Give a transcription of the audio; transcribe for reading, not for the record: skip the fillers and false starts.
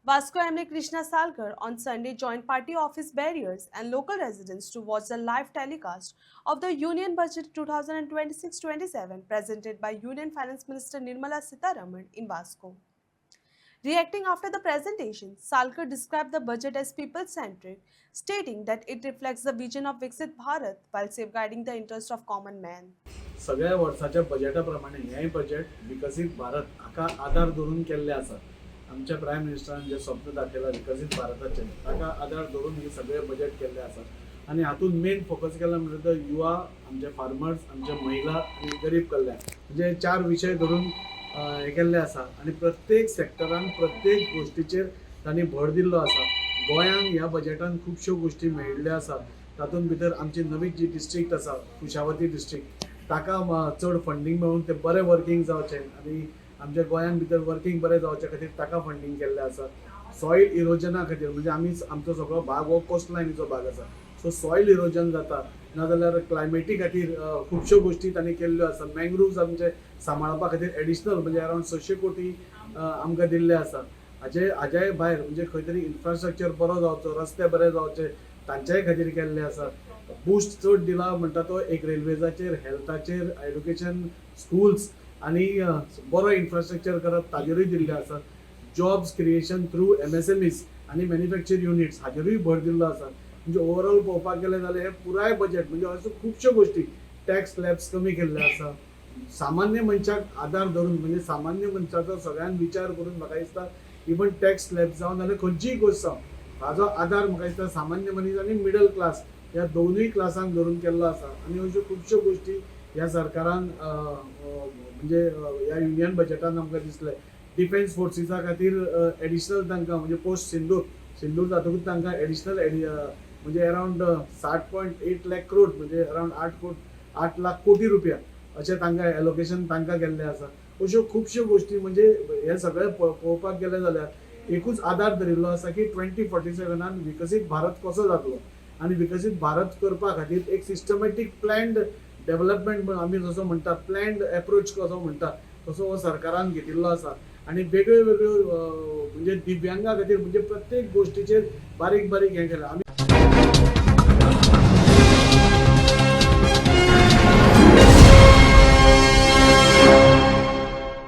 Vasco Emily Krishna Salkar on Sunday joined party office barriers and local residents to watch the live telecast of the Union Budget 2026-27 presented by Union Finance Minister Nirmala Sitharaman in Vasco. Reacting after the presentation, Salkar described the budget as people-centric, stating that it reflects the vision of Viksit Bharat while safeguarding the interest of common man. सगळ्या वर्साच्या बजेटा प्रमाणे हेंय budget विकसीत भारत हाका आधार धरून केल्लें आसा. आमच्या प्रायम मिनिस्टरान जे स्वप्न दाखयलां विकसीत भारताचें ताका आधार धरून हे सगळे बजेट केल्ले आसा. आनी हातूंत मेन फोकस केला म्हणजे युवा, आमचे फार्मर्स, आमचे महिला आनी गरीब कल्याण म्हणजे 4 विशय धरून हे केल्ले आसा. आनी प्रत्येक सेक्टरान प्रत्येक गोष्टीचेर तांणी भर दिल्लो आसा. गोंयांक ह्या बजेटान खुबश्यो गोष्टी मेळिल्ल्यो आसा. तातूंत भितर आमची नवी जी डिस्ट्रिक्ट आसा कुशावती डिस्ट्रिक्ट ताका चड फंडींग मेळून ते बरें वर्कींग जावचें आनी आमच्या गोंयान भितर वर्कींग बरें जावचे खातीर ताका फंडींग केल्लें आसा. सॉयल इरोजना खातीर म्हणजे आमचो सगळो भाग हो कोस्ट लायनीचो भाग आसा. सो सॉयल इरोजन जाता नाजाल्यार क्लायमेटी खातीर खुबश्यो गोष्टी तांणी केल्ल्यो आसा. मँग्रुव्ज आमचे सांबाळपा खातीर एडिशनल म्हणजे अरावंड 600 कोटी आमकां दिल्ले आसा. हाज्याय भायर म्हणजे खंय तरी इन्फ्रास्ट्रक्चर बरो जावचो, रस्ते बरे जावचे तांच्याय खातीर केल्ले आसा. बूस्ट चड दिला म्हणटा तो एक रेल्वेजाचेर, हेल्थाचेर, एड्युकेशन, स्कूल्स आनी बरो इन्फ्रास्ट्रक्चर करप ताजेरूय दिल्ले आसा. जॉब्स क्रिएशन थ्रू MSMEs आनी मॅन्युफॅक्चर युनिट्स हाजेरूय भर दिल्लो आसा. म्हणजे ओवरऑल पळोवपाक गेले जाल्यार हे पुराय बजेट म्हणजे अश्यो खुबश्यो गोष्टी टॅक्स स्लॅब्स कमी केल्ले आसा. सामान्य मनशाक आधार धरून म्हणजे सामान्य मनशाचो सगळ्यान विचार करून म्हाका दिसता इवन टॅक्स स्लॅब्स जावं नाल्यार खंयचीय गोष्ट जावं हाजो आधार म्हाका दिसता सामान्य मनीस आनी मिडल क्लास ह्या दोनूय क्लासांक धरून केल्लो आसा. आनी अश्यो खुबश्यो गोष्टी ह्या सरकारान म्हणजे ह्या युनियन बजेटान आमकां दिसले. डिफेन्स फोर्सीसा खातीर एडिशनल तांकां म्हणजे पोस्ट सिंदूर जातकूच तांकां एडिशनल म्हणजे अरावंड 60.8 लाख करोड म्हणजे अरावंड 8 लाख कोटी रुपया अशें तांकां एलोकेशन तांकां केल्लें आसा. अश्यो खुबश्यो गोष्टी म्हणजे हे सगळे पळोवपाक गेले जाल्यार एकूच आधार धरिल्लो आसा की 2047 विकसीत भारत कसो जातलो आनी विकसीत भारत करपा खातीर एक सिस्टमॅटीक प्लॅन्ड डेव्हलपमेंट आमी जसो म्हणटा प्लॅन्ड एप्रोच कसो म्हणटा तसो हो सरकारान घेतिल्लो आसा. आनी वेगळ्यो वेगळ्यो म्हणजे दिव्यांगा खातीर म्हणजे प्रत्येक गोष्टीचेर बारीक बारीक हें केलां.